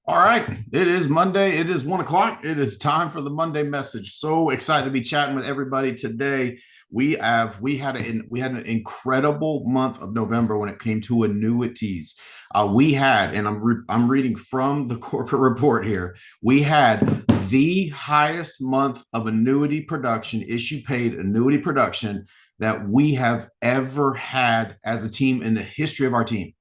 All right, it is Monday. It is 1 o'clock. It is time for the Monday message. So excited to be chatting with everybody today. We had an incredible month of November when it came to annuities. I'm reading from the corporate report here. We had the highest month of annuity production, issue paid annuity production that we have ever had as a team in the history of our team.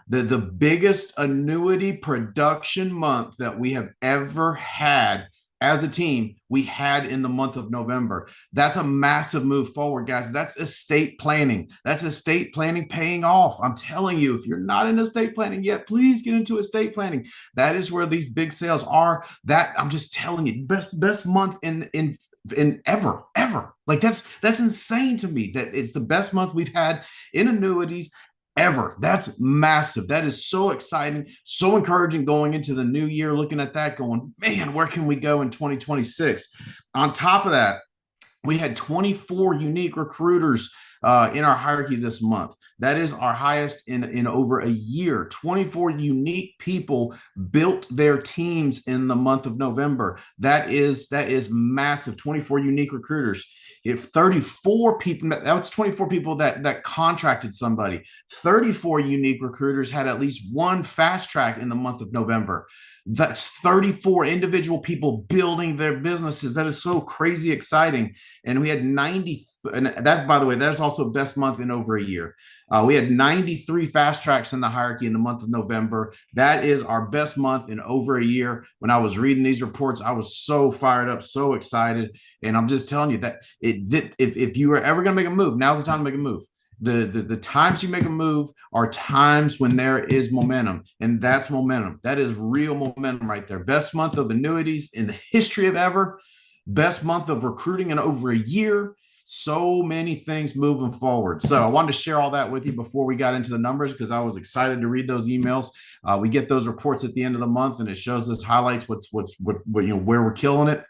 The biggest annuity production month that we have ever had as a team, we had in the month of November. That's a massive move forward, guys. That's estate planning. That's estate planning paying off. I'm telling you, if you're not in estate planning yet, please get into estate planning. That is where these big sales are. That I'm just telling you, best month in ever. Like that's insane to me that it's the best month we've had in annuities ever. That's massive. That is so exciting, so encouraging going into the new year, looking at that, going, man, where can we go in 2026? On top of that, we had 24 unique recruiters in our hierarchy this month. That is our highest in over a year. 24 unique people built their teams in the month of November. That is massive. 24 unique recruiters. If 34 people, that's 24 people that contracted somebody. 34 unique recruiters had at least one fast track in the month of November. That's 34 individual people building their businesses. That is so crazy exciting. And we had 90, and that, by the way, that's also best month in over a year. We had 93 fast tracks in the hierarchy in the month of November. That is our best month in over a year. When I was reading these reports, I was so fired up, so excited. And I'm just telling you that if you are ever going to make a move, now's the time to make a move. The times you make a move are times when there is momentum, and that's momentum. That is real momentum right there. Best month of annuities in the history of ever. Best month of recruiting in over a year. So many things moving forward. So I wanted to share all that with you before we got into the numbers because I was excited to read those emails. We get those reports at the end of the month, and it shows us highlights what where we're killing it.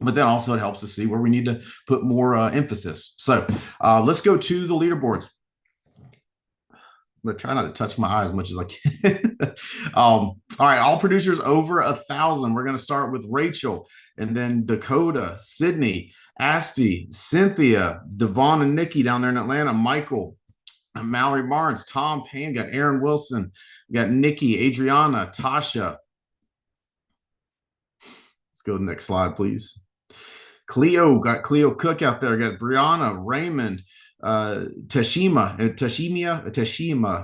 But then also it helps us see where we need to put more emphasis. So let's go to the leaderboards. I'm gonna try not to touch my eye as much as I can. All right, all producers over 1,000. We're gonna start with Rachel, and then Dakota, Sydney, Asti, Cynthia, Devon, and Nikki down there in Atlanta. Michael, Mallory Barnes, Tom Payne, got Aaron Wilson, we got Nikki, Adriana, Tasha. Let's go to the next slide, please. Cleo, got Cleo Cook out there, got Brianna, Raymond, Tashima.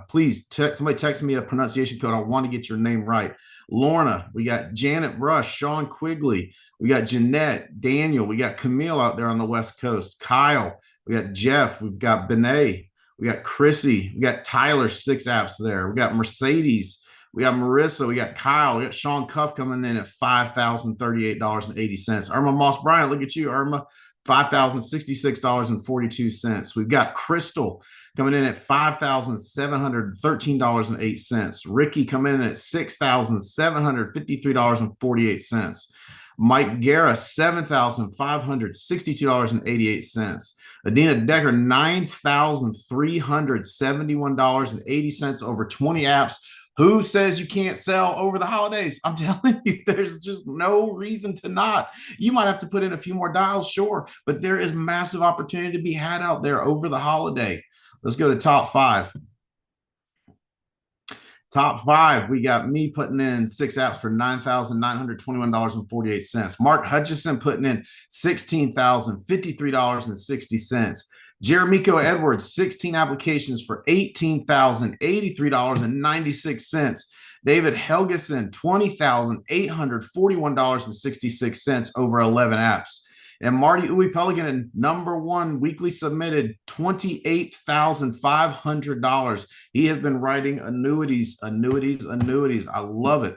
Please somebody text me a pronunciation code. I want to get your name right. Lorna, we got Janet Rush, Sean Quigley, we got Jeanette, Daniel, we got Camille out there on the West Coast, Kyle, we got Jeff, we've got Benet, we got Chrissy, we got Tyler, 6 apps there, we got Mercedes, we got Marissa, we got Kyle, we got Sean Cuff coming in at $5,038.80. Irma Moss Bryant, look at you, Irma. $5,066.42. We've got Crystal coming in at $5,713.08. Ricky coming in at $6,753.48. Mike Guerra, $7,562.88. Adina Decker, $9,371.80 over 20 apps. Who says you can't sell over the holidays? I'm telling you, there's just no reason to not. You might have to put in a few more dials, sure, but there is massive opportunity to be had out there over the holiday. Let's go to top five. Top five, we got me putting in 6 apps for $9,921.48. Mark Hutchison putting in $16,053.60. Jeremico Edwards, 16 applications for $18,083.96. David Helgeson, $20,841.66 over 11 apps. And Marty Uwe Pelican, number one weekly submitted, $28,500. He has been writing annuities. I love it.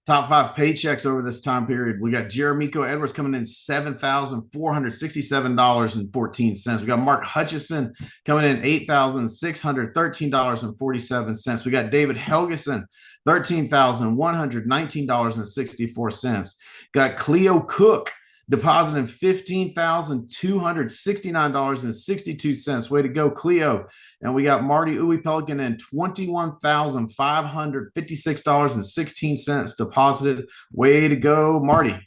Top five paychecks over this time period. We got Jeremico Edwards coming in $7,467.14. We got Mark Hutchison coming in $8,613.47. We got David Helgeson, $13,119.64. Got Cleo Cook, depositing $15,269.62. Way to go, Cleo. And we got Marty Uwe Pelican in $21,556.16 deposited. Way to go, Marty.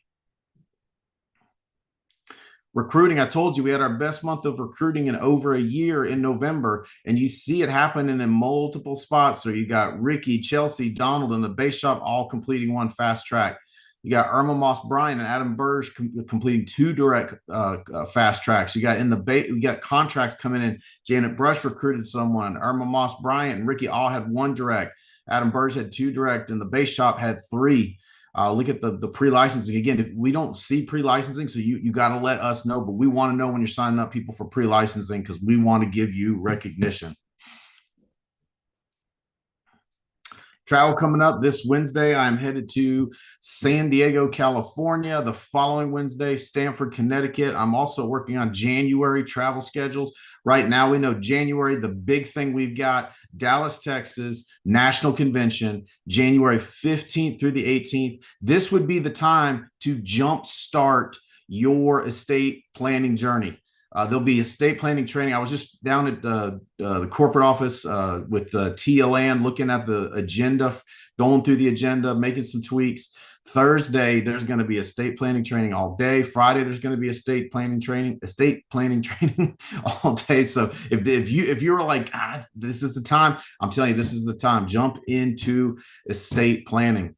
Recruiting, I told you we had our best month of recruiting in over a year in November, and you see it happening in multiple spots. So you got Ricky, Chelsea, Donald, and the base shop all completing one fast track. You got Irma Moss Bryan and Adam Burge completing two direct fast tracks. You got you got contracts coming in. Janet Brush recruited someone. Irma Moss Bryant and Ricky all had one direct. Adam Burge had two direct, and the base shop had three. Look at the pre-licensing again. We don't see pre-licensing, so you got to let us know. But we want to know when you're signing up people for pre-licensing because we want to give you recognition. Travel coming up this Wednesday. I'm headed to San Diego, California. The following Wednesday, Stamford, Connecticut. I'm also working on January travel schedules. Right now, we know January, the big thing we've got Dallas, Texas, National Convention, January 15th through the 18th. This would be the time to jumpstart your estate planning journey. There'll be estate planning training. I was just down at the corporate office with TLN looking at the agenda, going through the agenda, making some tweaks. Thursday, there's going to be estate planning training all day. Friday, there's going to be estate planning training all day. So if you were like, this is the time, I'm telling you, this is the time. Jump into estate planning.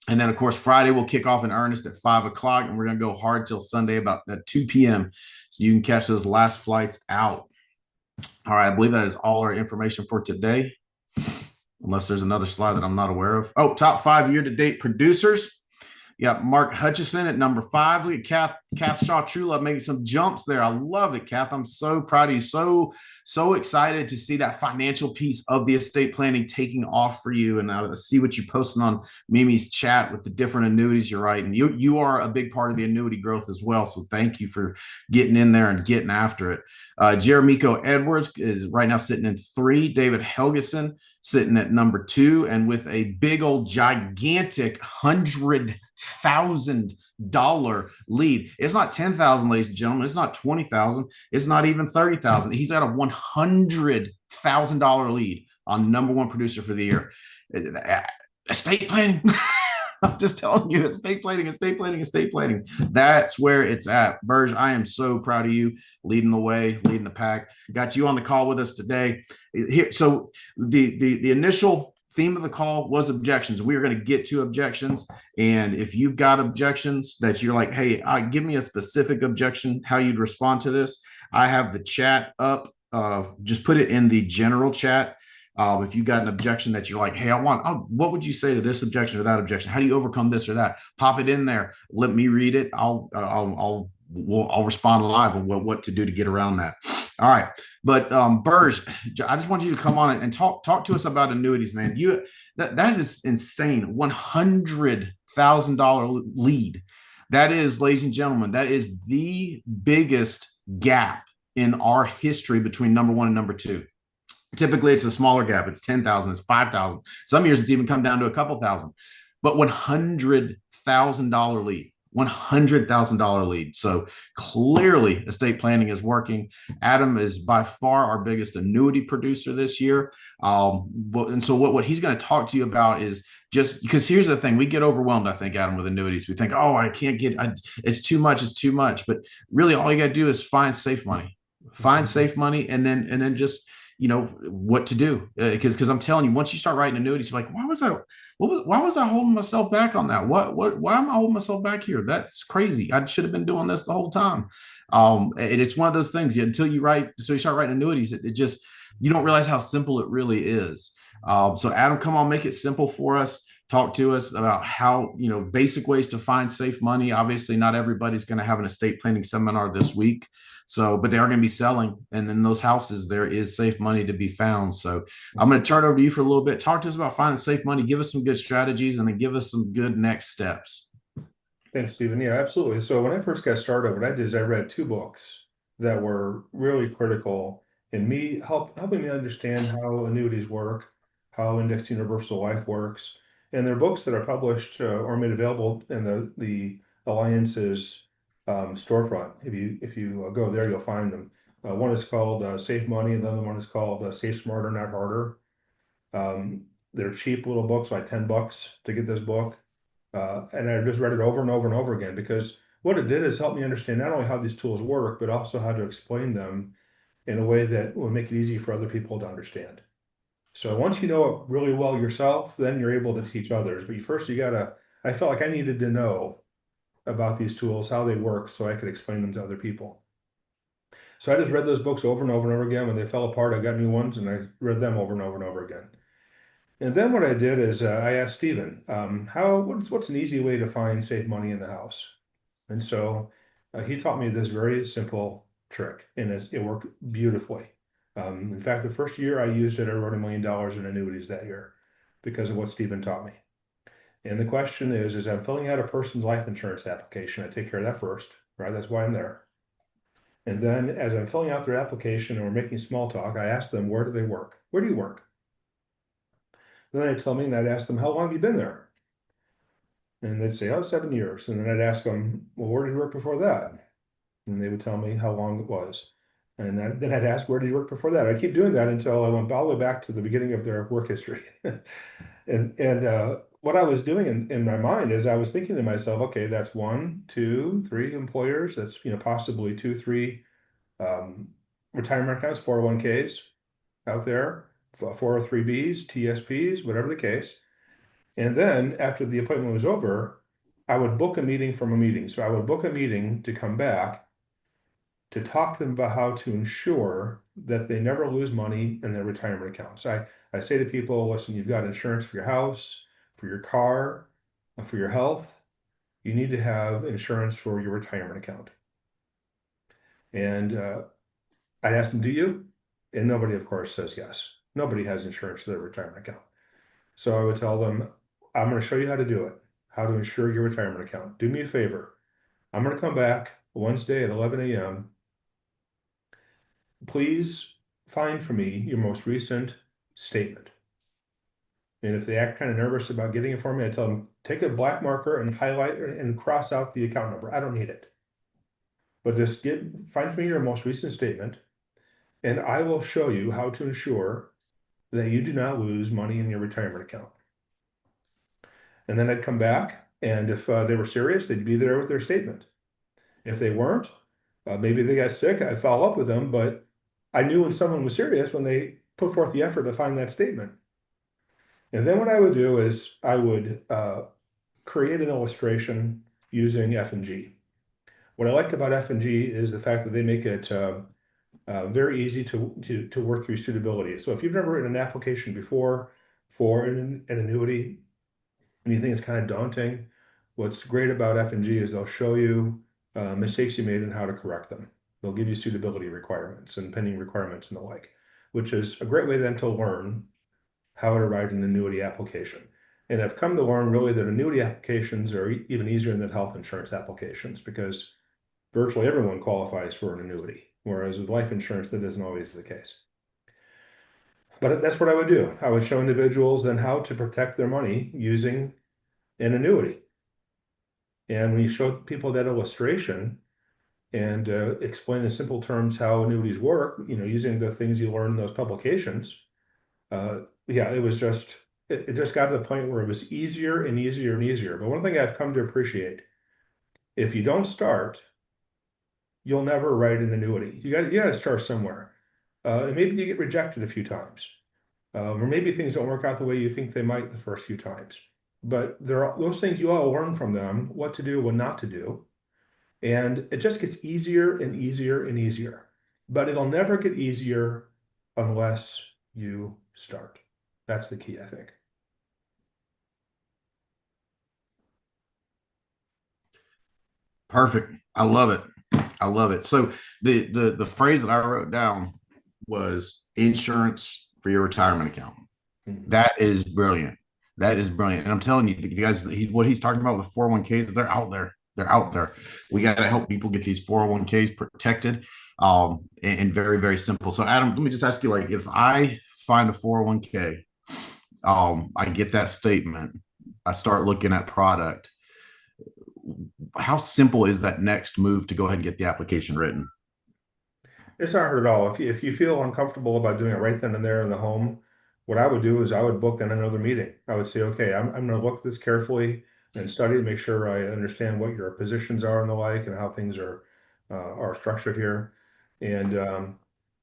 And then, of course, Friday we'll kick off in earnest at 5 o'clock, and we're going to go hard till Sunday about at 2 p.m. So you can catch those last flights out. All right, I believe that is all our information for today, unless there's another slide that I'm not aware of. Oh, top 5 year-to-date producers. You got Mark Hutchison at number 5. Look at Kath Shaw Trulove making some jumps there. I love it, Kath. I'm so proud of you. So excited to see that financial piece of the estate planning taking off for you. And I see what you're posting on Mimi's chat with the different annuities you're writing. You are a big part of the annuity growth as well. So thank you for getting in there and getting after it. Jeremico Edwards is right now sitting in 3. David Helgeson sitting at number 2, and with a big old gigantic $100,000 lead. It's not 10,000, ladies and gentlemen. It's not 20,000. It's not even 30,000. He's got a $100,000 lead on number 1 producer for the year. Estate planning. I'm just telling you, estate planning. That's where it's at. Burge, I am so proud of you, leading the way, leading the pack. Got you on the call with us today. Here, so the initial theme of the call was objections. We are going to get to objections, and if you've got objections that you're like, hey, give me a specific objection, how you'd respond to this. I have the chat up. Just put it in the general chat. If you got an objection that you're like, hey, what would you say to this objection or that objection? How do you overcome this or that? Pop it in there. Let me read it. I'll respond live on what to do to get around that. All right. But Burge, I just want you to come on and talk to us about annuities, man. That is insane. $100,000 lead. That is, ladies and gentlemen, that is the biggest gap in our history between number 1 and number 2. Typically, it's a smaller gap. It's 10,000, it's 5,000. Some years it's even come down to a couple thousand. But $100,000 lead. $100,000 lead. So clearly estate planning is working. Adam is by far our biggest annuity producer this year. And so what he's going to talk to you about is just because here's the thing, we get overwhelmed, I think, Adam, with annuities. We think, I can't it's too much. But really all you got to do is find safe money, and then just, what to do. Because I'm telling you, once you start writing annuities, you're like, why was I holding myself back on that? Why am I holding myself back here? That's crazy. I should have been doing this the whole time. And it's one of those things until you start writing annuities, it just, you don't realize how simple it really is. So Adam, come on, make it simple for us. Talk to us about how, basic ways to find safe money. Obviously, not everybody's going to have an estate planning seminar this week. So, but they are going to be selling. And in those houses, there is safe money to be found. So I'm going to turn it over to you for a little bit. Talk to us about finding safe money. Give us some good strategies and then give us some good next steps. Thanks, Stephen. Yeah, absolutely. So when I first got started, what I did is I read 2 books that were really critical in me helping me understand how annuities work, how Indexed Universal Life works. And they're books that are published or made available in the Alliance's storefront. If you go there, you'll find them. One is called Save Money, and the other one is called Save Smarter, Not Harder. They're cheap little books, like $10 to get this book. And I just read it over and over and over again, because what it did is help me understand not only how these tools work, but also how to explain them in a way that will make it easy for other people to understand. So once you know it really well yourself, then you're able to teach others. But first, I felt like I needed to know about these tools, how they work, so I could explain them to other people. So I just read those books over and over and over again. When they fell apart, I got new ones and I read them over and over and over again. And then what I did is I asked Stephen, what's an easy way to save money in the house? And so he taught me this very simple trick, and it worked beautifully. In fact, the first year I used it, I wrote $1 million in annuities that year because of what Stephen taught me. And the question is I'm filling out a person's life insurance application. I take care of that first, right? That's why I'm there. And then as I'm filling out their application and we're making small talk, I ask them, where do they work? Where do you work? Then they'd tell me, and I'd ask them, how long have you been there? And they'd say, oh, 7 years. And then I'd ask them, well, where did you work before that? And they would tell me how long it was. And then I'd ask, where did you work before that? I'd keep doing that until I went all the way back to the beginning of their work history. And what I was doing in my mind is I was thinking to myself, okay, that's 1, 2, 3 employers. That's, possibly 2, 3 retirement accounts, 401ks out there, 403bs, TSPs, whatever the case. And then after the appointment was over, I would book a meeting from a meeting. So I would book a meeting to come back to talk to them about how to ensure that they never lose money in their retirement accounts. I say to people, listen, you've got insurance for your house, for your car, for your health. You need to have insurance for your retirement account. And I asked them, do you? And nobody, of course, says yes. Nobody has insurance for their retirement account. So I would tell them, I'm going to show you how to do it, how to insure your retirement account. Do me a favor. I'm going to come back Wednesday at 11 a.m. Please find for me your most recent statement. And if they act kind of nervous about getting it for me, I tell them, take a black marker and highlight and cross out the account number. I don't need it. But just find for me your most recent statement, and I will show you how to ensure that you do not lose money in your retirement account. And then I'd come back, and if they were serious, they'd be there with their statement. If they weren't, maybe they got sick, I'd follow up with them, but I knew when someone was serious when they put forth the effort to find that statement. And then what I would do is I would create an illustration using F&G. What I like about F&G is the fact that they make it very easy to work through suitability. So if you've never written an application before for an annuity and you think it's kind of daunting, what's great about F&G is they'll show you mistakes you made and how to correct them. They'll give you suitability requirements and pending requirements and the like, which is a great way then to learn how to write an annuity application. And I've come to learn really that annuity applications are even easier than health insurance applications, because virtually everyone qualifies for an annuity, whereas with life insurance, that isn't always the case. But that's what I would do. I would show individuals then how to protect their money using an annuity. And when you show people that illustration and explain in simple terms how annuities work, using the things you learn in those publications, yeah, it just got to the point where it was easier and easier and easier. But one thing I've come to appreciate, if you don't start, you'll never write an annuity. You got to start somewhere. And maybe you get rejected a few times, or maybe things don't work out the way you think they might the first few times. But there are those things you all learn from them, what to do, what not to do. And it just gets easier and easier and easier. But it'll never get easier unless you start. That's the key, I think. Perfect. I love it. I love it. So the phrase that I wrote down was insurance for your retirement account. Mhm. That is brilliant. That is brilliant. And I'm telling you, the guys, what he's talking about with 401ks, they're out there. They're out there. We got to help people get these 401ks protected, and very, very simple. So Adam, let me just ask you, like, if I find a 401k, I get that statement, I start looking at product. how simple is that next move to go ahead and get the application written? It's not hard at all. If you feel uncomfortable about doing it right then and there in the home, what I would do is I would book in another meeting. I would say, okay, I'm going to look at this carefully and study to make sure I understand what your positions are and the like, and how things are structured here. And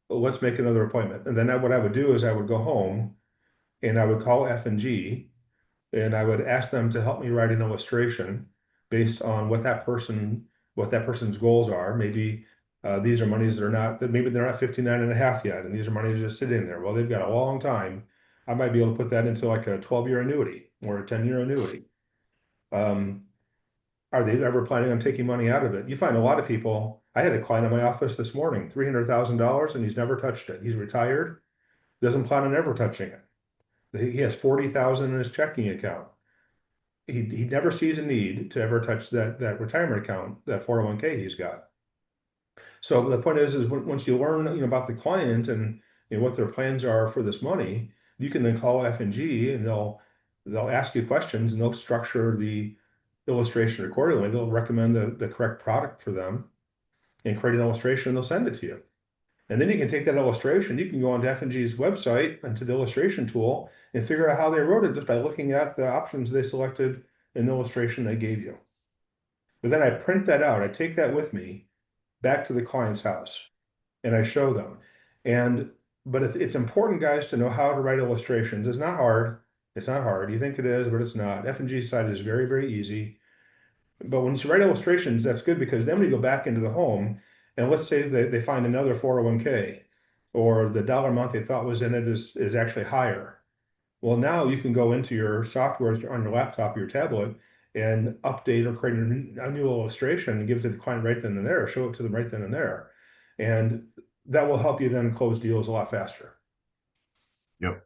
let's make another appointment. And then what I would do is I would go home and I would call F&G and I would ask them to help me write an illustration based on what that person's goals are. Maybe these are monies that are not, that maybe they're not 59 and a half yet, and these are monies just sitting there. Well, they've got a long time. I might be able to put that into like a 12-year annuity or a 10-year annuity. Um, are they ever planning on taking money out of it? You find a lot of people. I had a client in my office this morning, $300,000, and he's never touched it. He's retired, doesn't plan on ever touching it. He has 40,000 in his checking account. He never sees a need to ever touch that retirement account, that 401k he's got. So the point is once you learn, about the client and what their plans are for this money, you can then call F&G and they'll ask you questions and they'll structure the illustration accordingly. They'll recommend the correct product for them and create an illustration and they'll send it to you. And then you can take that illustration, you can go onto F&G's website and to the illustration tool and figure out how they wrote it just by looking at the options they selected in the illustration they gave you. But then I print that out, I take that with me back to the client's house and I show them. But it's important, guys, to know how to write illustrations. It's not hard. It's not hard. You think it is, but it's not. F&G's side is very, very easy. But when you write illustrations, that's good because then when you go back into the home, and let's say they find another 401k, or the dollar amount they thought was in it is actually higher. Well, now you can go into your software on your laptop or your tablet and update or create a new illustration and give it to the client right then and there, or show it to them right then and there. And that will help you then close deals a lot faster. Yep.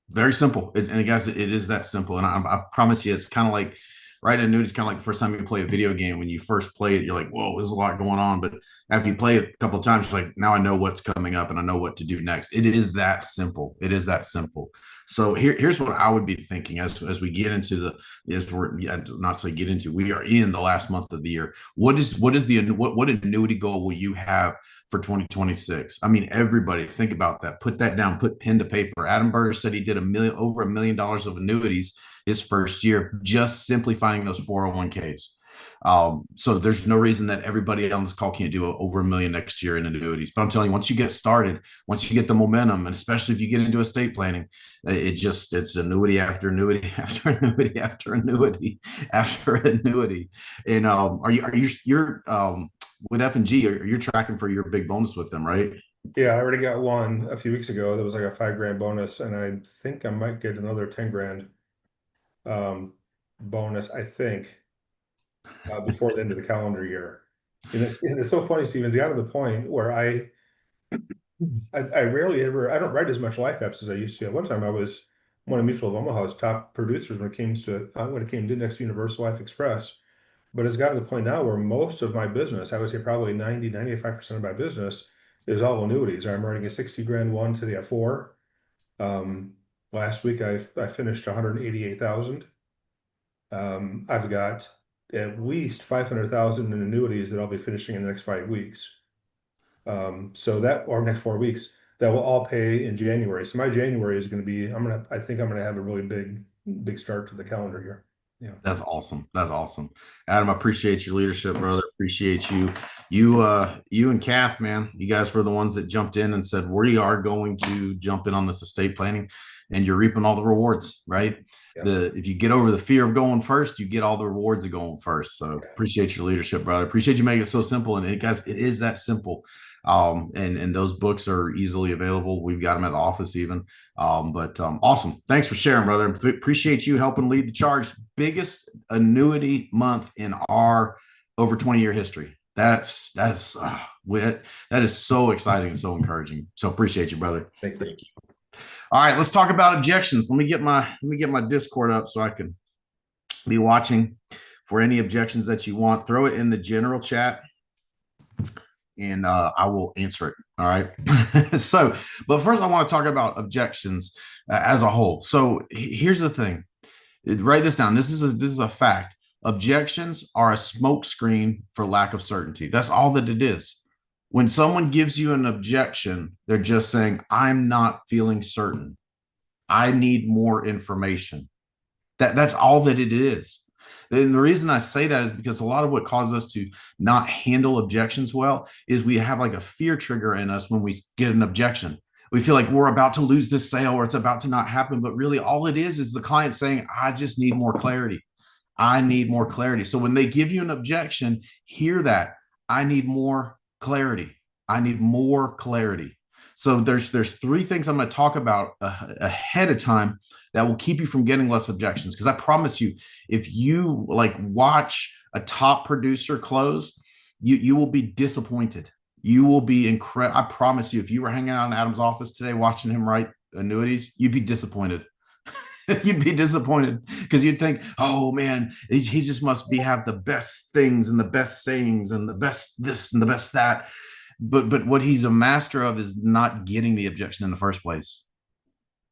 Very simple. And guys, it is that simple. And I promise you, it's kind of like writing a nude. It's kind of like the first time you play a video game. When you first play it, you're like, whoa, there's a lot going on. But after you play it a couple of times, you're like, now I know what's coming up and I know what to do next. It is that simple. It is that simple. So here's what I would be thinking as we get into not say get into, we are in the last month of the year. What annuity goal will you have for 2026? I mean, everybody think about that. Put that down, put pen to paper. Adam Berger said he did over $1 million of annuities his first year, just simply finding those 401ks. So there's no reason that everybody on this call can't do over $1 million next year in annuities. But I'm telling you, once you get started, once you get the momentum, and especially if you get into estate planning, it's annuity after annuity after annuity after annuity after annuity. And you're with F&G, you're tracking for your big bonus with them, right? Yeah, I already got one a few weeks ago. That was like a $5,000 bonus, and I think I might get another $10,000 bonus, I think, before the end of the calendar year. And it's so funny, Stephen. It's gotten to the point where I rarely ever, I don't write as much life apps as I used to. At one time, I was one of Mutual of Omaha's top producers when it came to Index Universal Life Express. But it's gotten to the point now where most of my business, I would say probably 95% of my business is all annuities. I'm writing a $60,000 one today at 4. Last week I finished 188,000. I've got at least 500,000 in annuities that I'll be finishing in the next 5 weeks. Or next 4 weeks, that will all pay in January. So my January is going to be, I think I'm going to have a really big start to the calendar year. Yeah. That's awesome. That's awesome. Adam, I appreciate your leadership, brother. Appreciate you. You and Kath, man, you guys were the ones that jumped in and said, we are going to jump in on this estate planning, and you're reaping all the rewards, right? Yeah. If you get over the fear of going first, you get all the rewards of going first. So appreciate your leadership, brother. Appreciate you making it so simple. And guys, it is that simple. And those books are easily available. We've got them at the office even. Awesome. Thanks for sharing, brother. Appreciate you helping lead the charge. Biggest annuity month in our over 20-year history. That is so exciting and so encouraging. So appreciate you, brother. Thank you. All right, let's talk about objections. Let me get my Discord up so I can be watching for any objections that you want. Throw it in the general chat, and I will answer it. All right. But first I want to talk about objections as a whole. So here's the thing. Write this down. This is a fact. Objections are a smokescreen for lack of certainty. That's all that it is. When someone gives you an objection, they're just saying, I'm not feeling certain. I need more information. That's all that it is. And the reason I say that is because a lot of what causes us to not handle objections well is we have like a fear trigger in us when we get an objection. We feel like we're about to lose this sale or it's about to not happen. But really, all it is the client saying, I just need more clarity. I need more clarity. So when they give you an objection, hear that. I need more clarity. I need more clarity. So there's three things I'm going to talk about ahead of time that will keep you from getting less objections. Because I promise you, if you like watch a top producer close, you will be disappointed. You will be incredible. I promise you, if you were hanging out in Adam's office today watching him write annuities, you'd be disappointed. You'd be disappointed because you'd think, oh man, he just must be have the best things and the best sayings and the best this and the best that. But what he's a master of is not getting the objection in the first place.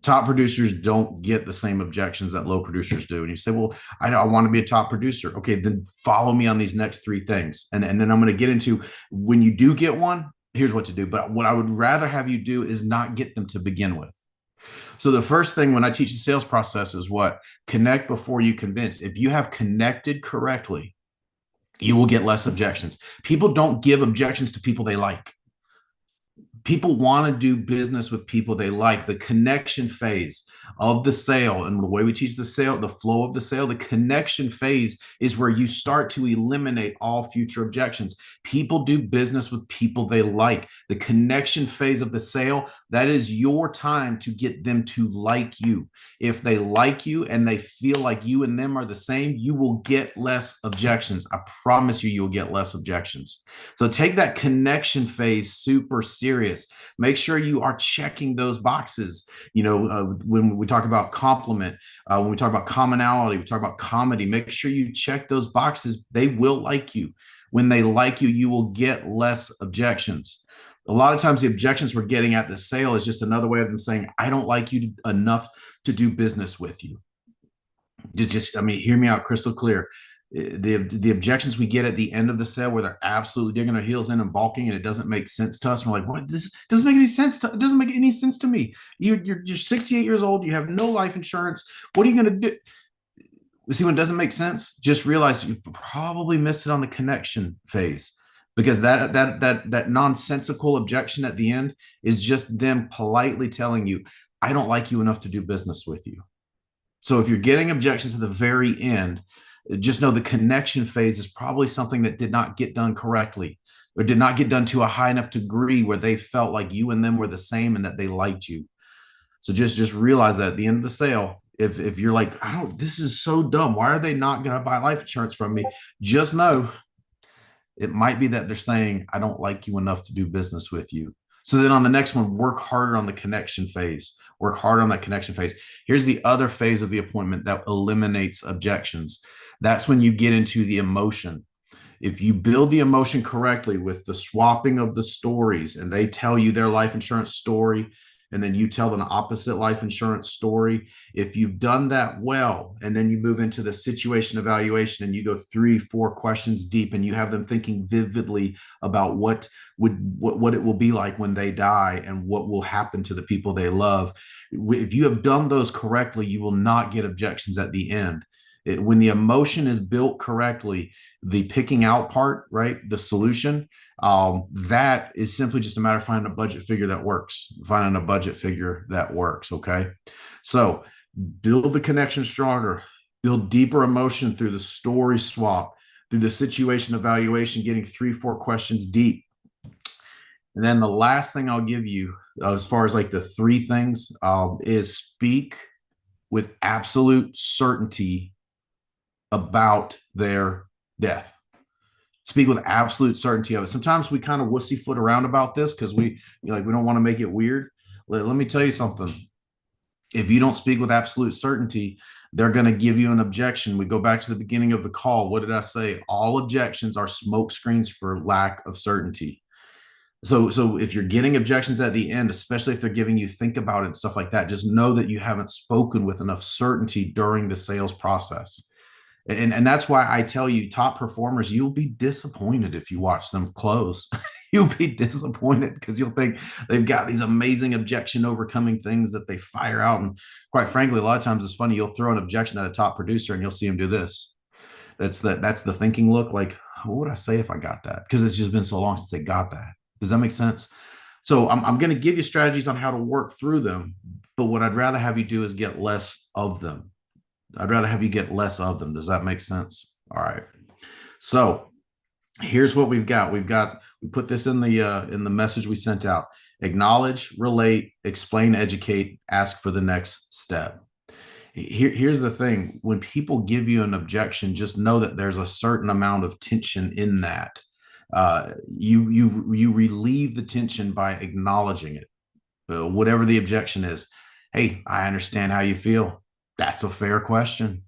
Top producers don't get the same objections that low producers do. And you say, well, I want to be a top producer. Okay, then follow me on these next three things. And then I'm going to get into when you do get one, here's what to do. But what I would rather have you do is not get them to begin with. So the first thing when I teach the sales process is what? Connect before you convince. If you have connected correctly, you will get less objections. People don't give objections to people they like. People want to do business with people they like. The connection phase of the sale and the way we teach the sale, the flow of the sale, the connection phase is where you start to eliminate all future objections. People do business with people they like. The connection phase of the sale, that is your time to get them to like you. If they like you and they feel like you and them are the same, you will get less objections. I promise you, you'll get less objections. So take that connection phase super serious. Make sure you are checking those boxes. When we talk about compliment, when we talk about commonality, we talk about comedy, make sure you check those boxes. They will like you. When they like you, you will get less objections. A lot of times the objections we're getting at the sale is just another way of them saying, I don't like you enough to do business with you. Hear me out crystal clear. The objections we get at the end of the sale where they're absolutely digging their heels in and balking and it doesn't make sense to us. And we're like, what? This doesn't make any sense. It doesn't make any sense to me. You're 68 years old. You have no life insurance. What are you going to do? See, when it doesn't make sense, just realize you probably missed it on the connection phase, because that nonsensical objection at the end is just them politely telling you, I don't like you enough to do business with you. So if you're getting objections at the very end, just know the connection phase is probably something that did not get done correctly or did not get done to a high enough degree where they felt like you and them were the same and that they liked you. So just realize that at the end of the sale, if you're like, this is so dumb. Why are they not going to buy life insurance from me? Just know it might be that they're saying, I don't like you enough to do business with you. So then on the next one, work harder on the connection phase. Work harder on that connection phase. Here's the other phase of the appointment that eliminates objections. That's when you get into the emotion. If you build the emotion correctly with the swapping of the stories and they tell you their life insurance story, and then you tell them an opposite life insurance story. If you've done that well, and then you move into the situation evaluation and you go 3-4 questions deep and you have them thinking vividly about what it will be like when they die and what will happen to the people they love. If you have done those correctly, you will not get objections at the end. When the emotion is built correctly, the picking out part, right, the solution, that is simply just a matter of finding a budget figure that works, okay? So build the connection stronger, build deeper emotion through the story swap, through the situation evaluation, getting 3-4 questions deep. And then the last thing I'll give you as far as like the 3 things is speak with absolute certainty about their death. Speak with absolute certainty of it. Sometimes we kind of pussyfoot around about this because we don't want to make it weird. Let me tell you something. If you don't speak with absolute certainty, they're going to give you an objection. We go back to the beginning of the call. What did I say? All objections are smoke screens for lack of certainty. So if you're getting objections at the end, especially if they're giving you think about it and stuff like that, just know that you haven't spoken with enough certainty during the sales process. And that's why I tell you, top performers, you'll be disappointed if you watch them close. You'll be disappointed because you'll think they've got these amazing objection overcoming things that they fire out. And quite frankly, a lot of times it's funny. You'll throw an objection at a top producer and you'll see him do this. That's the thinking look, like, what would I say if I got that? Because it's just been so long since they got that. Does that make sense? So I'm going to give you strategies on how to work through them, but what I'd rather have you do is get less of them. I'd rather have you get less of them. Does that make sense? All right. So here's what we've got. We put this in the message we sent out. Acknowledge, relate, explain, educate, ask for the next step. Here's the thing. When people give you an objection, just know that there's a certain amount of tension in that. You relieve the tension by acknowledging it, whatever the objection is. Hey, I understand how you feel. That's a fair question.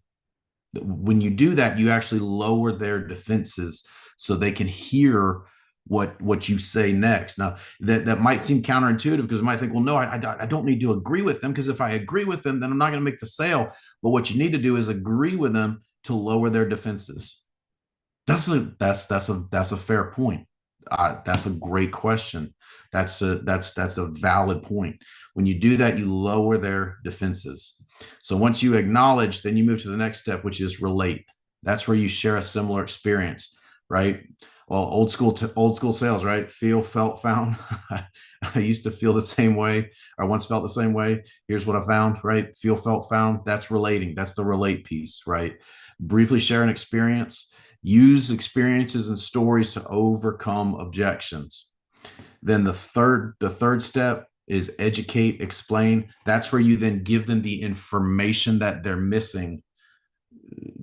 When you do that, you actually lower their defenses so they can hear what you say next. Now, that might seem counterintuitive because you might think, well, no, I don't need to agree with them, because if I agree with them, then I'm not going to make the sale. But what you need to do is agree with them to lower their defenses. That's a fair point. That's a great question. That's a valid point. When you do that, you lower their defenses. So once you acknowledge, then you move to the next step, which is relate. That's where you share a similar experience, right? Well, old school sales, right? Feel, felt, found. I used to feel the same way. I once felt the same way. Here's what I found, right? Feel, felt, found. That's relating. That's the relate piece, right? Briefly share an experience. Use experiences and stories to overcome objections. Then the third step is educate, explain. That's where you then give them the information that they're missing,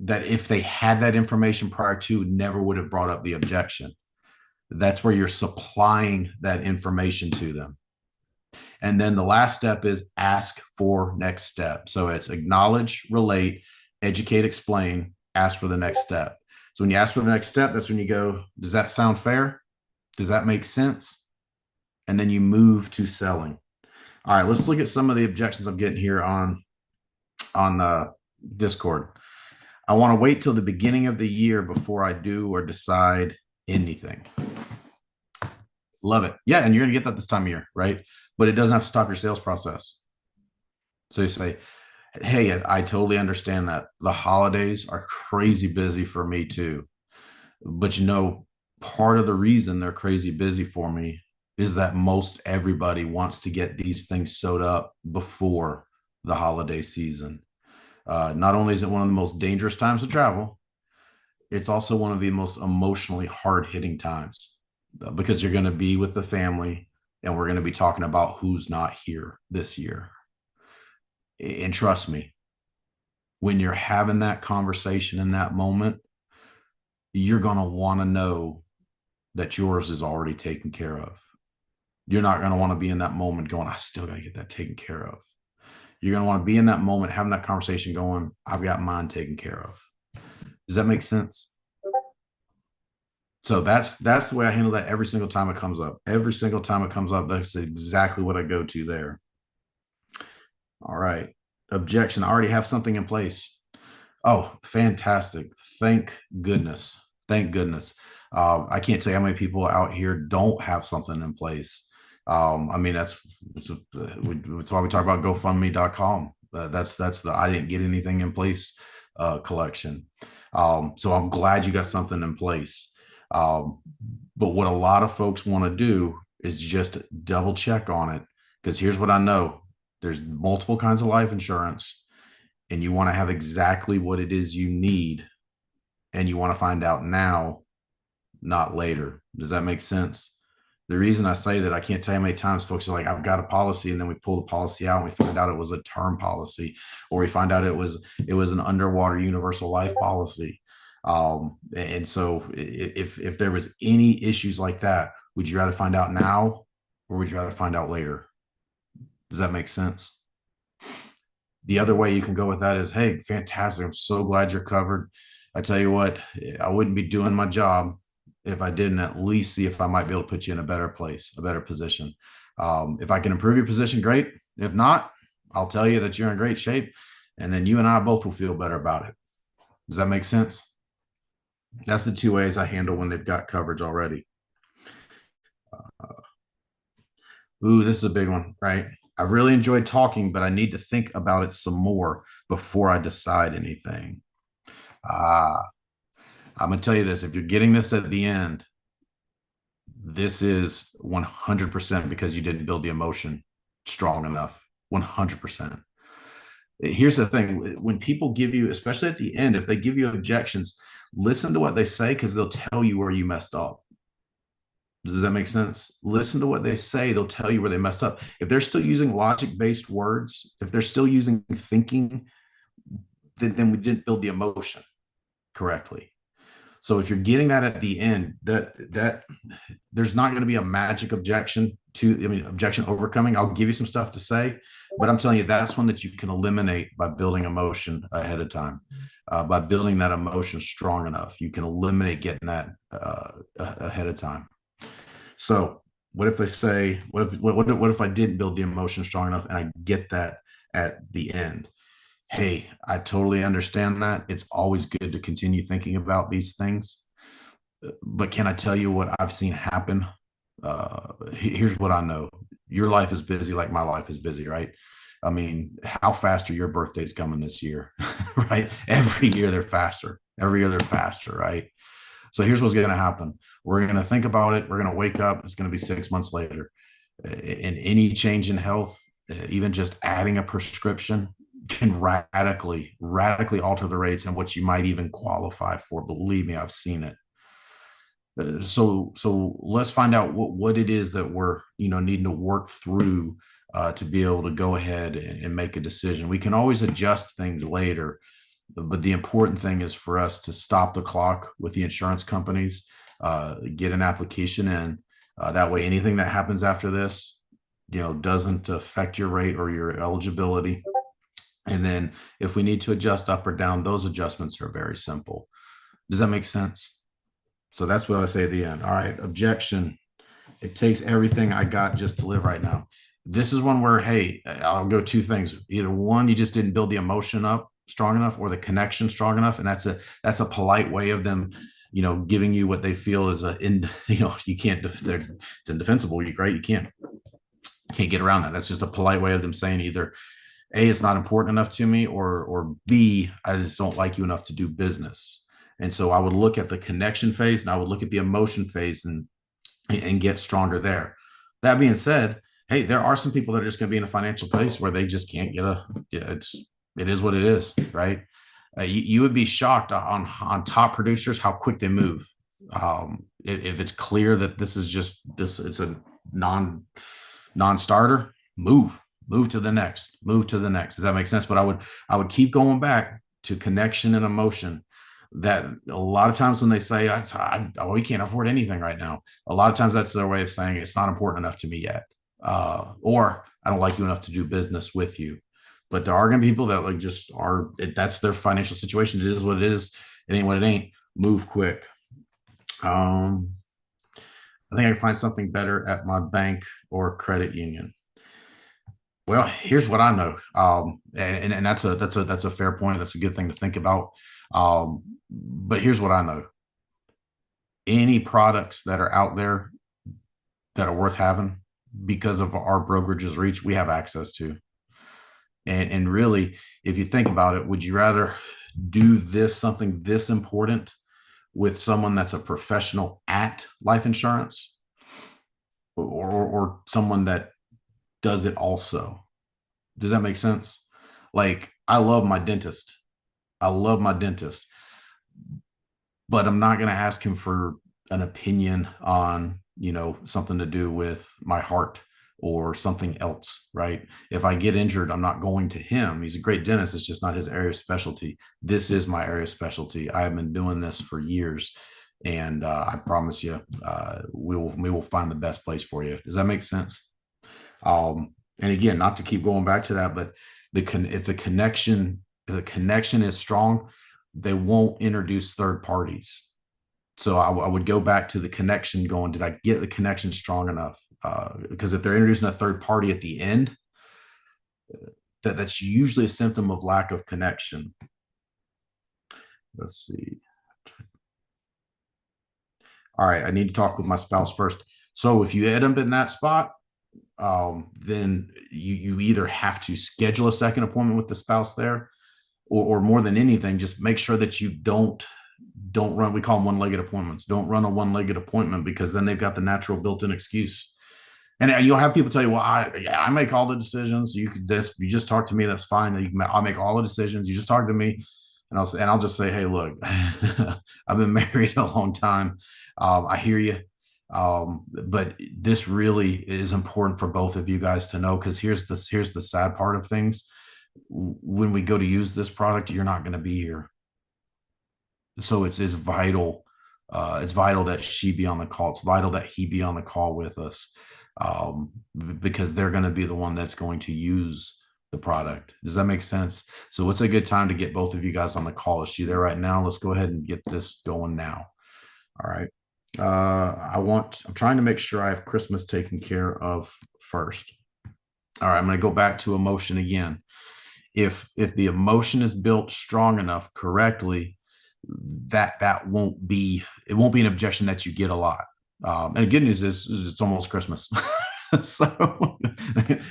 that if they had that information prior to, never would have brought up the objection. That's where you're supplying that information to them. And then the last step is ask for next step. So it's acknowledge, relate, educate, explain, ask for the next step. So when you ask for the next step, that's when you go, does that sound fair? Does that make sense? And then you move to selling. All right, let's look at some of the objections I'm getting here on Discord. I want to wait till the beginning of the year before I do or decide anything. Love it. Yeah, and you're going to get that this time of year, right? But it doesn't have to stop your sales process. So you say, hey, I totally understand that. The holidays are crazy busy for me too. But part of the reason they're crazy busy for me is that most everybody wants to get these things sewed up before the holiday season. Not only is it one of the most dangerous times to travel, it's also one of the most emotionally hard-hitting times, because you're going to be with the family and we're going to be talking about who's not here this year. And trust me, when you're having that conversation in that moment, you're going to want to know that yours is already taken care of. You're not going to want to be in that moment going, I still got to get that taken care of. You're going to want to be in that moment, having that conversation going, I've got mine taken care of. Does that make sense? So that's the way I handle that every single time it comes up. Every single time it comes up, that's exactly what I go to there. All right. Objection. I already have something in place. Oh, fantastic. Thank goodness. Thank goodness. I can't tell you how many people out here don't have something in place. I mean, that's why we talk about GoFundMe.com. That's the I didn't get anything in place collection. So I'm glad you got something in place. But what a lot of folks want to do is just double check on it, because here's what I know. There's multiple kinds of life insurance, and you want to have exactly what it is you need, and you want to find out now, not later. Does that make sense? The reason I say that, I can't tell you how many times folks are like, I've got a policy, and then we pull the policy out and we find out it was a term policy, or we find out it was an underwater universal life policy. And so if there was any issues like that, would you rather find out now, or would you rather find out later? Does that make sense? The other way you can go with that is, hey, fantastic, I'm so glad you're covered. I tell you what, I wouldn't be doing my job if I didn't at least see if I might be able to put you in a better place, a better position. If I can improve your position, great. If not, I'll tell you that you're in great shape, and then you and I both will feel better about it. Does that make sense? That's the two ways I handle when they've got coverage already. Ooh, this is a big one, right? I really enjoyed talking, but I need to think about it some more before I decide anything. Ah, I'm going to tell you this. If you're getting this at the end, this is 100% because you didn't build the emotion strong enough. 100%. Here's the thing, when people give you, especially at the end, if they give you objections, listen to what they say because they'll tell you where you messed up. Does that make sense? Listen to what they say. They'll tell you where they messed up. If they're still using logic-based words, if they're still using thinking, then we didn't build the emotion correctly. So if you're getting that at the end, that there's not going to be a magic objection to, I mean, objection overcoming. I'll give you some stuff to say, but I'm telling you, that's one that you can eliminate by building emotion ahead of time. By building that emotion strong enough, you can eliminate getting that ahead of time. So what if they say, what if I didn't build the emotion strong enough and I get that at the end? Hey, I totally understand that. It's always good to continue thinking about these things. But can I tell you what I've seen happen? Here's what I know. Your life is busy like my life is busy, right? I mean, how fast are your birthdays coming this year? Right? Every year they're faster. Every year they're faster, right? So here's what's going to happen. We're going to think about it. We're going to wake up. It's going to be 6 months later. And any change in health, even just adding a prescription, can radically alter the rates and what you might even qualify for. Believe me, I've seen it. So let's find out what it is that we're needing to work through to be able to go ahead and make a decision. We can always adjust things later, but the important thing is for us to stop the clock with the insurance companies, get an application in. That way, anything that happens after this, doesn't affect your rate or your eligibility. And then if we need to adjust up or down, those adjustments are very simple. Does that make sense? So that's what I say at the end. All right, objection. It takes everything I got just to live right now. This is one where, hey, I'll go two things. Either one, you just didn't build the emotion up strong enough or the connection strong enough. And that's a polite way of them, giving you what they feel is you can't, it's indefensible, right? You can't get around that. That's just a polite way of them saying either A, it's not important enough to me, or B, I just don't like you enough to do business. And so I would look at the connection phase and I would look at the emotion phase and get stronger there. That being said, hey, there are some people that are just going to be in a financial place where they just can't get it is what it is, right? You would be shocked on top producers how quick they move. If it's clear that this is just this, it's a non-starter, move to the next. Does that make sense? But I would keep going back to connection and emotion. That a lot of times when they say, we can't afford anything right now, a lot of times that's their way of saying it's not important enough to me yet, or I don't like you enough to do business with you. But there are going to be people that that's their financial situation. It is what it is. It ain't what it ain't. Move quick. I think I can find something better at my bank or credit union. Well, here's what I know, and that's a fair point. That's a good thing to think about. But here's what I know: any products that are out there that are worth having because of our brokerage's reach, we have access to. And really, if you think about it, would you rather do something this important with someone that's a professional at life insurance, or someone that does it also? Does that make sense? Like, I love my dentist, but I'm not going to ask him for an opinion on something to do with my heart or something else, right? If I get injured, I'm not going to him. He's a great dentist. It's just not his area of specialty. This is my area of specialty. I have been doing this for years, and I promise you, we will find the best place for you. Does that make sense? And again, not to keep going back to that, but if the connection is strong, they won't introduce third parties. So I would go back to the connection going, did I get the connection strong enough? Because if they're introducing a third party at the end, that's usually a symptom of lack of connection. Let's see. All right, I need to talk with my spouse first. So if you end up in that spot, then you either have to schedule a second appointment with the spouse there, or more than anything, just make sure that you don't run. We call them one-legged appointments. Don't run a one-legged appointment, because then they've got the natural built-in excuse. And you'll have people tell you, "Well, I make all the decisions. You just talk to me. That's fine. I'll make all the decisions. You just talk to me." And I'll just say, "Hey, look, I've been married a long time. I hear you, but this really is important for both of you guys to know, because here's the sad part of things. When we go to use this product, you're not going to be here, so it's vital. It's vital that she be on the call. It's vital that he be on the call with us, because they're going to be the one that's going to use the product. Does that make sense? So what's a good time to get both of you guys on the call? Is she there right now? Let's go ahead and get this going now. All right. I'm trying to make sure I have Christmas taken care of first. All right. I'm going to go back to emotion again. If the emotion is built strong enough correctly, that won't be an objection that you get a lot. And the good news is it's almost Christmas. So,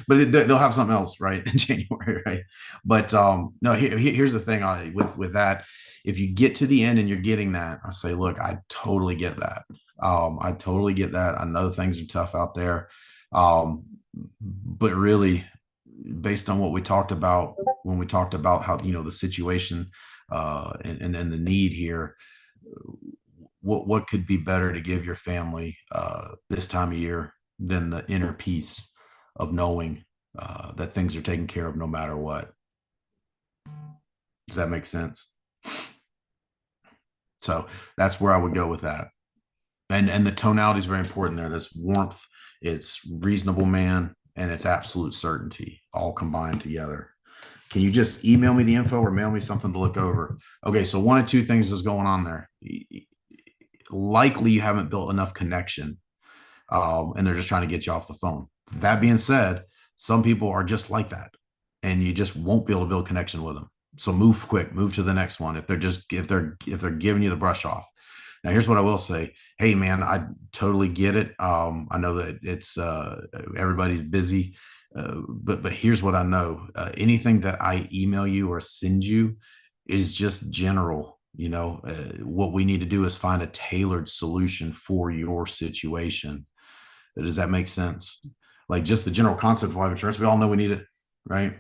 but they'll have something else, right, in January, right? But no, here's the thing. With that, if you get to the end and you're getting that, I say, look, I totally get that. I totally get that. I know things are tough out there, but really, based on what we talked about when we talked about how, the situation, and the need here, what could be better to give your family this time of year than the inner peace of knowing that things are taken care of no matter what? Does that make sense? So that's where I would go with that. And the tonality is very important there. This warmth, it's reasonable man, and it's absolute certainty, all combined together. Can you just email me the info or mail me something to look over? Okay, so one of two things is going on there. Likely you haven't built enough connection, and they're just trying to get you off the phone. That being said, some people are just like that, and you just won't be able to build connection with them. So move quick, move to the next one. If they're giving you the brush off. Now, here's what I will say. Hey, man, I totally get it. I know that it's everybody's busy, but here's what I know. Anything that I email you or send you is just general. What we need to do is find a tailored solution for your situation. Does that make sense? Like, just the general concept of life insurance, we all know we need it, right?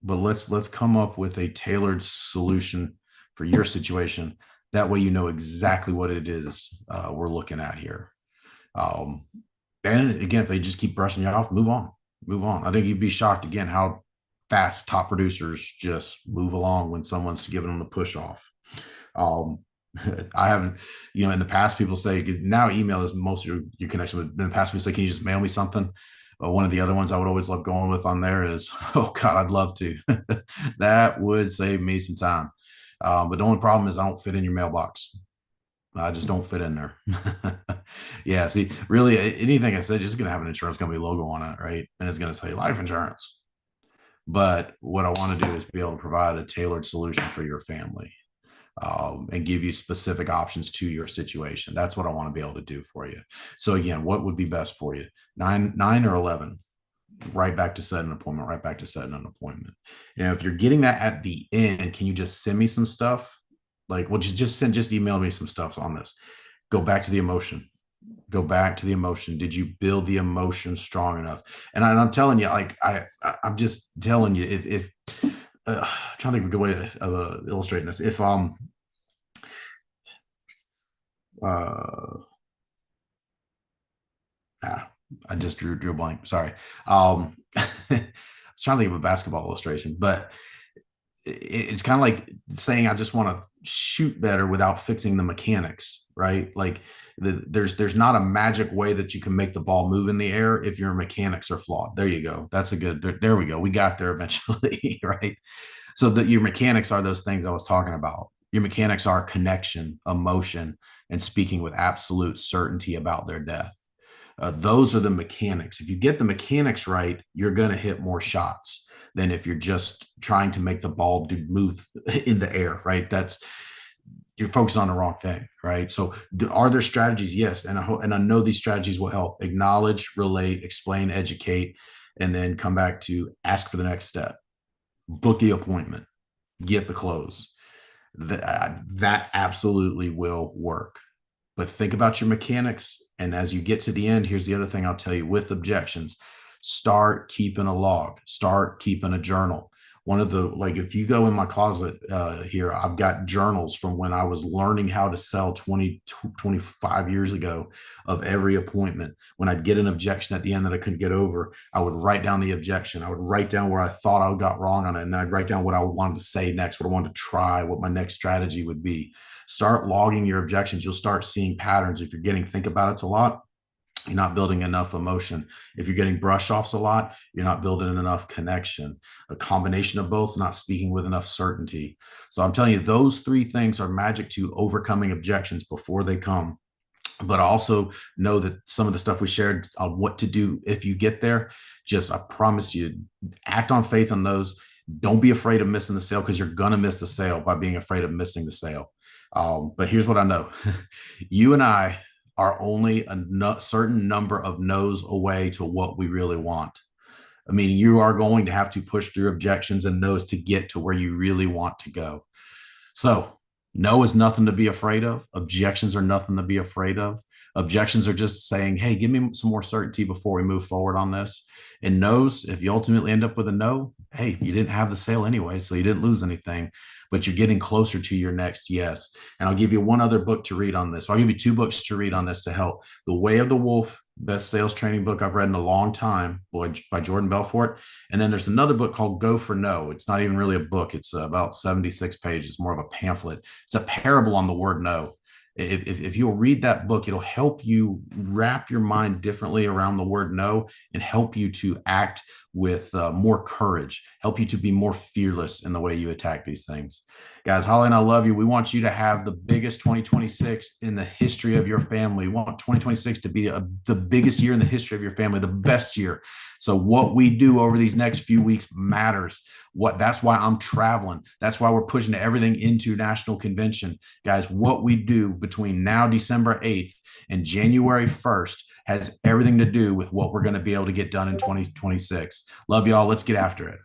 But let's come up with a tailored solution for your situation. That way, you know exactly what it is we're looking at here. And again, if they just keep brushing you off, move on. I think you'd be shocked again how fast top producers just move along when someone's giving them the push off. I haven't, in the past, people say now email is most of your connection. But in the past, people say, can you just mail me something? One of the other ones I would always love going with on there is, oh God, I'd love to. That would save me some time. But the only problem is I don't fit in your mailbox. I just don't fit in there. Yeah, see, really, anything I said, just going to have an insurance company logo on it, right? And it's going to say life insurance. But what I want to do is be able to provide a tailored solution for your family, and give you specific options to your situation. That's what I want to be able to do for you. So again, what would be best for you? 9 or 11? Right back to setting an appointment, right back to setting an appointment. And if you're getting that at the end, can you just send me some stuff? Like, well, just email me some stuff on this. Go back to the emotion. Did you build the emotion strong enough? And I'm telling you, like, I'm just telling you, if I'm trying to think of a good way of illustrating this. If I just drew a blank. Sorry. I was trying to think of a basketball illustration, but it's kind of like saying I just want to shoot better without fixing the mechanics, right? Like, there's not a magic way that you can make the ball move in the air if your mechanics are flawed. There you go. That's a good. There we go. We got there eventually, right? So that your mechanics are those things I was talking about. Your mechanics are connection, emotion, and speaking with absolute certainty about their death. Those are the mechanics. If you get the mechanics right, you're going to hit more shots than if you're just trying to make the ball move in the air, right? you're focused on the wrong thing, right? So are there strategies? Yes. And I know these strategies will help acknowledge, relate, explain, educate, and then come back to ask for the next step, book the appointment, get the close. That absolutely will work. But think about your mechanics. And as you get to the end, here's the other thing I'll tell you with objections: start keeping a log, start keeping a journal. One of the, like, if you go in my closet here, I've got journals from when I was learning how to sell 25 years ago, of every appointment. When I'd get an objection at the end that I couldn't get over, I would write down the objection. I would write down where I thought I got wrong on it. And then I'd write down what I wanted to say next, what I wanted to try, what my next strategy would be. Start logging your objections. You'll start seeing patterns. If you're getting think about it a lot, you're not building enough emotion. If you're getting brush offs a lot, you're not building enough connection. A combination of both, not speaking with enough certainty. So I'm telling you, those three things are magic to overcoming objections before they come. But I also know that some of the stuff we shared on what to do if you get there, just, I promise you, act on faith on those. Don't be afraid of missing the sale, because you're going to miss the sale by being afraid of missing the sale. But here's what I know. You and I are only a certain number of no's away to what we really want. I mean, you are going to have to push through objections and no's to get to where you really want to go. So no is nothing to be afraid of. Objections are nothing to be afraid of. Objections are just saying, hey, give me some more certainty before we move forward on this. And no's, if you ultimately end up with a no, hey, you didn't have the sale anyway, so you didn't lose anything, but you're getting closer to your next yes. And I'll give you one other book to read on this. I'll give you two books to read on this to help. The Way of the Wolf, best sales training book I've read in a long time, by Jordan Belfort. And then there's another book called Go for No. It's not even really a book. It's about 76 pages, more of a pamphlet. It's a parable on the word no. If you'll read that book, it'll help you wrap your mind differently around the word no, and help you to act with more courage, help you to be more fearless in the way you attack these things. Guys, Holly and I love you. We want you to have the biggest 2026 in the history of your family. We want 2026 to be the biggest year in the history of your family, the best year. So what we do over these next few weeks matters. That's why I'm traveling. That's why we're pushing everything into national convention. Guys, what we do between now, December 8th, and January 1st has everything to do with what we're going to be able to get done in 2026. Love y'all. Let's get after it.